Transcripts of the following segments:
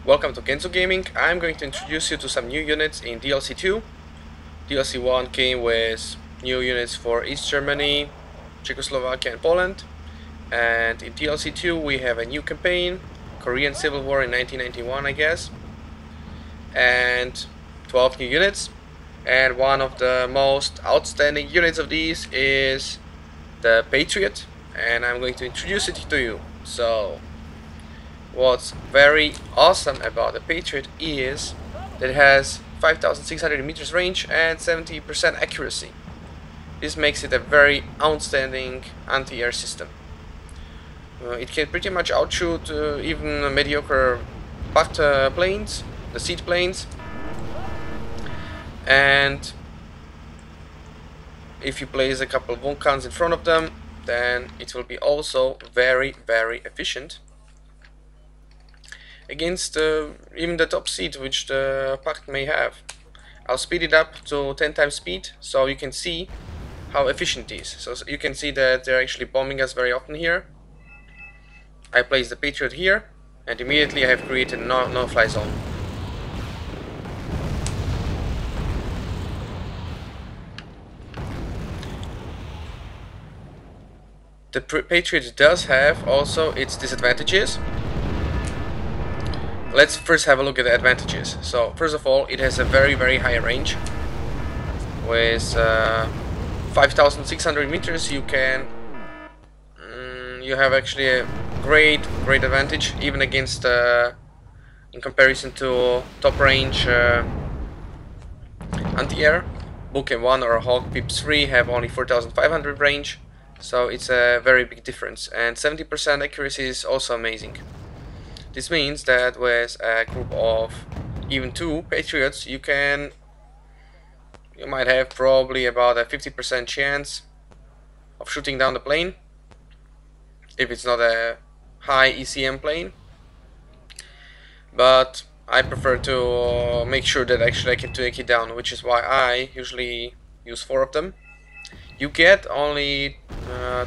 Welcome to KenzuGaming. I'm going to introduce you to some new units in DLC 2. DLC 1 came with new units for East Germany, Czechoslovakia and Poland. And in DLC 2 we have a new campaign, Korean Civil War in 1991 I guess. And 12 new units. And one of the most outstanding units of these is the Patriot. And I'm going to introduce it to you. So, what's very awesome about the Patriot is that it has 5,600 meters range and 70% accuracy. This makes it a very outstanding anti-air system. It can pretty much outshoot even mediocre packed planes, the seed planes. And if you place a couple of Vulcans in front of them, then it will be also very efficient against even the top seed which the pact may have. I'll speed it up to 10 times speed so you can see how efficient it is. So you can see that they're actually bombing us very often here. I place the Patriot here and immediately I have created a no-fly zone. The Patriot does have also its disadvantages. Let's first have a look at the advantages. So first of all, it has a very high range. With 5,600 meters you can you have actually a great advantage even against in comparison to top range anti-air. Book 1 or Hawk Pip 3 have only 4,500 range, so it's a very big difference, and 70% accuracy is also amazing. This means that with a group of even 2 Patriots you might have probably about a 50% chance of shooting down the plane if it's not a high ECM plane. But I prefer to make sure that actually I can take it down, which is why I usually use 4 of them. You get only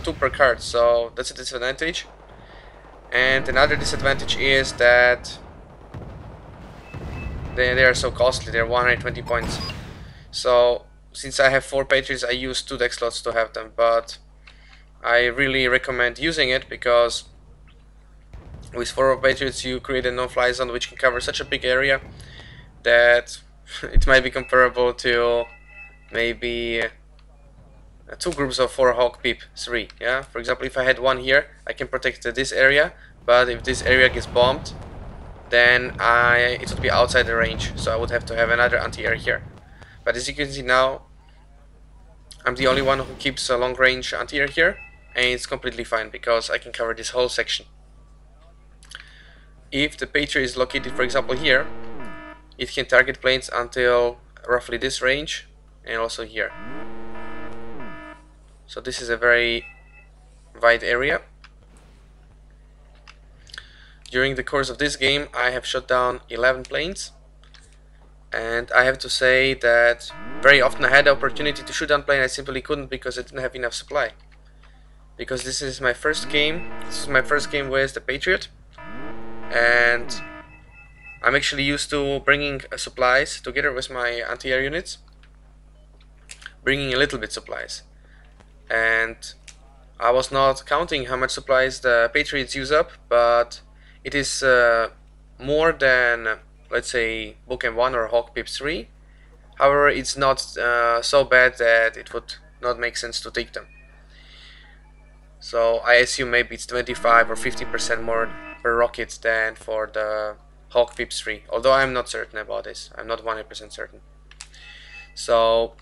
2 per card, so that's a disadvantage. And another disadvantage is that they are so costly. They're 120 points. So since I have 4 Patriots, I use 2 deck slots to have them, but I really recommend using it because with 4 Patriots you create a no-fly zone which can cover such a big area that it might be comparable to maybe 2 groups of 4 Hawk Pip 3. Yeah, for example, if I had 1 here, I can protect this area, but if this area gets bombed, then it would be outside the range, so I would have to have another anti-air here. But as you can see now, I'm the only one who keeps a long range anti-air here, and it's completely fine because I can cover this whole section. If the Patriot is located, for example, here, it can target planes until roughly this range and also here. So this is a very wide area. During the course of this game I have shot down 11 planes, and I have to say that very often I had the opportunity to shoot down plane, I simply couldn't because I didn't have enough supply. Because this is my first game with the Patriot, and I'm actually used to bringing supplies together with my anti-air units, bringing a little bit supplies, and I was not counting how much supplies the Patriots use up, but it is more than, let's say, Book 1 or Hawk Pip 3. However, it's not so bad that it would not make sense to take them. So I assume maybe it's 25 or 50% more per rocket than for the Hawk Pip 3, although I'm not certain about this. I'm not 100% certain. So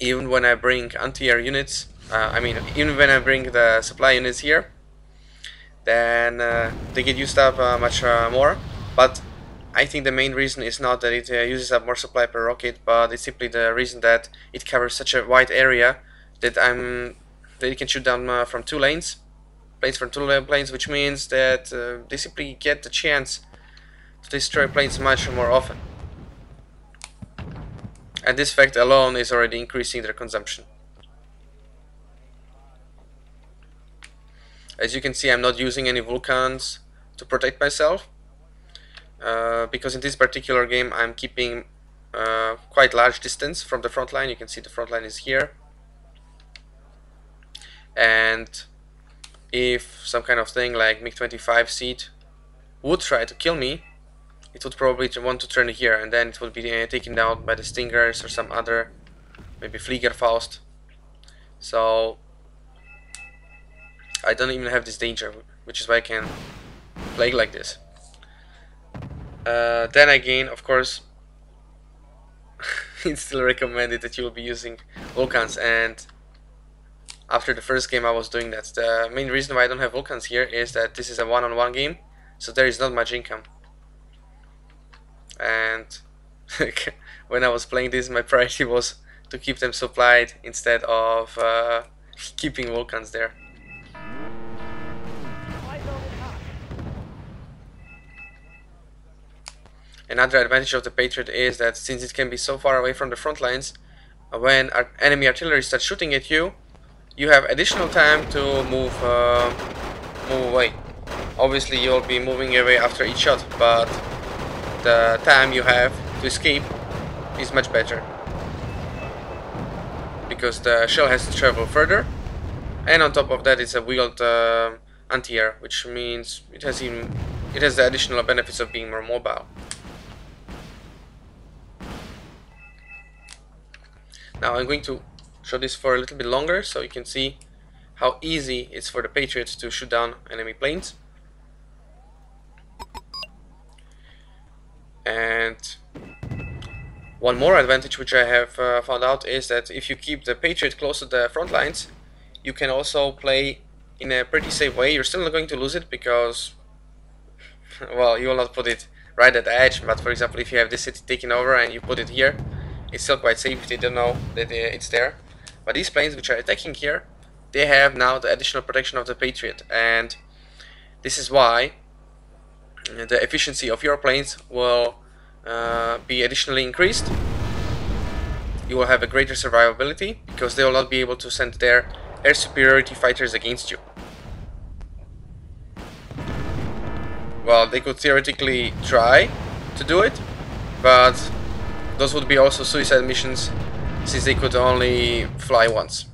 even when I bring anti-air units, even when I bring the supply units here, then they get used up much more. But I think the main reason is not that it uses up more supply per rocket, but it's simply the reason that it covers such a wide area that you can shoot down from 2 lanes, planes from 2 planes, which means that they simply get the chance to destroy planes much more often. And this fact alone is already increasing their consumption. As you can see, I'm not using any Vulcans to protect myself. because in this particular game I'm keeping quite large distance from the front line. You can see the front line is here, and if some kind of thing like MiG-25 seat would try to kill me, it would probably want to turn here, and then it would be taken down by the Stingers or some other, maybe Fliegerfaust. So I don't even have this danger, which is why I can play like this. Then again, of course, it's still recommended that you will be using Vulcans, and after the first game I was doing that. The main reason why I don't have Vulcans here is that this is a one-on-one game, so there is not much income. And when I was playing this, my priority was to keep them supplied instead of keeping Vulcans there. Another advantage of the Patriot is that since it can be so far away from the front lines, when enemy artillery starts shooting at you, you have additional time to move away. Obviously you'll be moving away after each shot, but the time you have to escape is much better, because the shell has to travel further, and on top of that it's a wheeled anti-air, which means it has the additional benefits of being more mobile. Now I'm going to show this for a little bit longer so you can see how easy it's for the Patriots to shoot down enemy planes. And one more advantage which I have found out is that if you keep the Patriot close to the front lines, you can also play in a pretty safe way. You're still not going to lose it because, well, you will not put it right at the edge, but for example if you have this city taken over and you put it here, it's still quite safe if they don't know that it's there. But these planes which are attacking here, they have now the additional protection of the Patriot, and this is why the efficiency of your planes will be additionally increased. You will have a greater survivability because they will not be able to send their air superiority fighters against you. Well, they could theoretically try to do it, but those would be also suicide missions, since they could only fly once.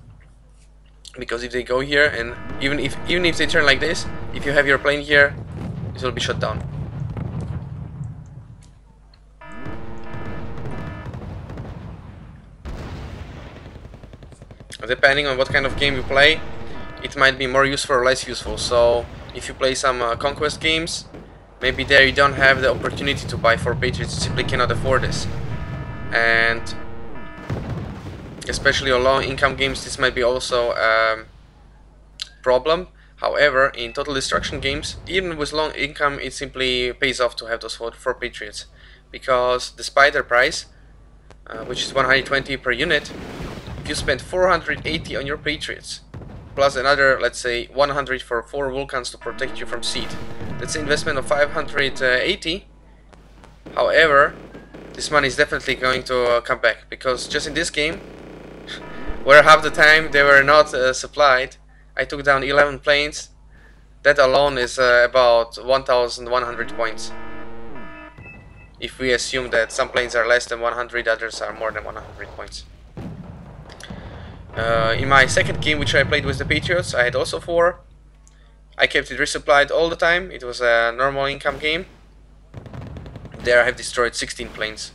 Because if they go here, and even if they turn like this, if you have your plane here, it will be shot down. Depending on what kind of game you play, it might be more useful or less useful. So if you play some conquest games, maybe there you don't have the opportunity to buy 4 Patriots, you simply cannot afford this. And especially on low income games, this might be also a problem. However, in total destruction games, even with low income, it simply pays off to have those 4 Patriots, because despite their price, which is 120 per unit, if you spend 480 on your Patriots plus another, let's say 100 for 4 Vulcans to protect you from siege, that's an investment of 580. However, this money is definitely going to come back, because just in this game, where half the time they were not supplied, I took down 11 planes. That alone is about 1,100 points. If we assume that some planes are less than 100, others are more than 100 points. In my second game, which I played with the Patriots, I had also 4. I kept it resupplied all the time. It was a normal income game. There I have destroyed 16 planes.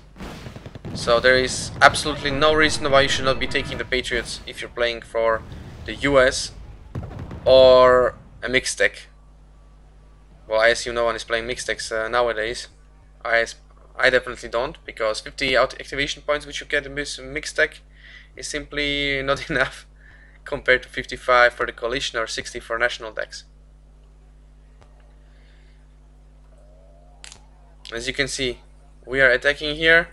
So there is absolutely no reason why you should not be taking the Patriots if you're playing for the US or a mixed deck. Well, I assume no one is playing mixed decks nowadays. I definitely don't, because 50 activation points which you get in this mixed deck is simply not enough compared to 55 for the coalition or 60 for national decks. As you can see, we are attacking here,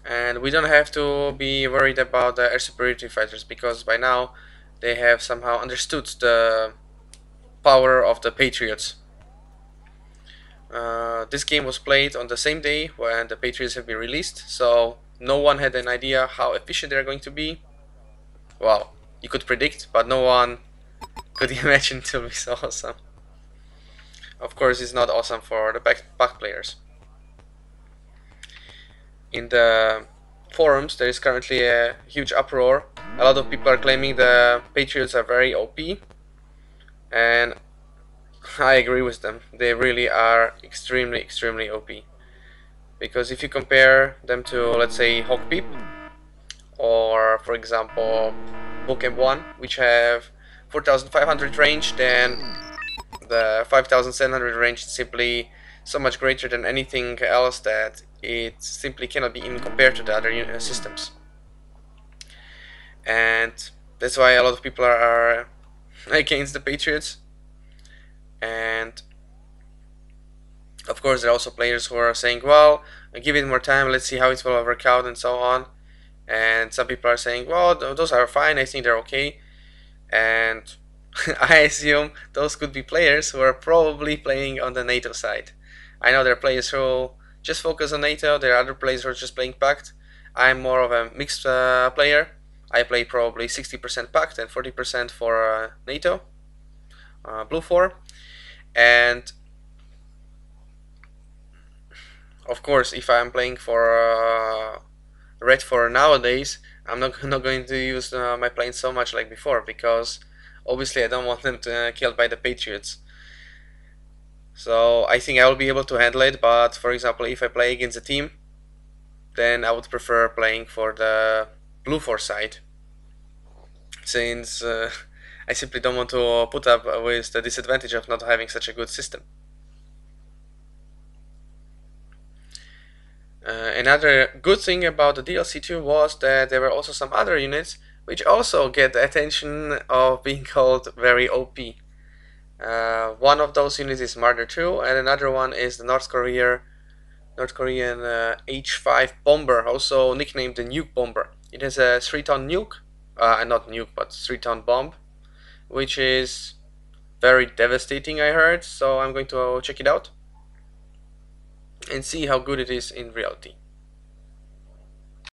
and we don't have to be worried about the air superiority fighters, because by now they have somehow understood the power of the Patriots. This game was played on the same day when the Patriots have been released, so no one had an idea how efficient they're going to be. Well, you could predict, but no one could imagine it will be so awesome. of course, it's not awesome for the back players. In the forums, there is currently a huge uproar. A lot of people are claiming the Patriots are very OP, and I agree with them. They really are extremely OP. Because if you compare them to, let's say, Hawkpeep, or for example, Wargame 1, which have 4500 range, then the 5700 range is simply so much greater than anything else that it simply cannot be even compared to the other systems. And that's why a lot of people are against the Patriots. And of course, there are also players who are saying, well, give it more time, let's see how it will work out, and so on. And some people are saying, well, those are fine, I think they're okay. And I assume those could be players who are probably playing on the NATO side. I know there are players who just focus on NATO, there are other players who are just playing Pact. I'm more of a mixed player. I play probably 60% Pact and 40% for NATO, Blue 4. And of course, if I'm playing for Red 4 nowadays, I'm not going to use my planes so much like before, because obviously I don't want them to killed by the Patriots. So I think I will be able to handle it, but for example, if I play against a team, then I would prefer playing for the Blue 4 side, since I simply don't want to put up with the disadvantage of not having such a good system. Another good thing about the DLC 2 was that there were also some other units which also get the attention of being called very OP. One of those units is Martyr 2, and another one is the North Korean H5 bomber, also nicknamed the Nuke Bomber. It has a 3-ton nuke, not nuke, but 3-ton bomb, which is very devastating, I heard, so I'm going to check it out and see how good it is in reality.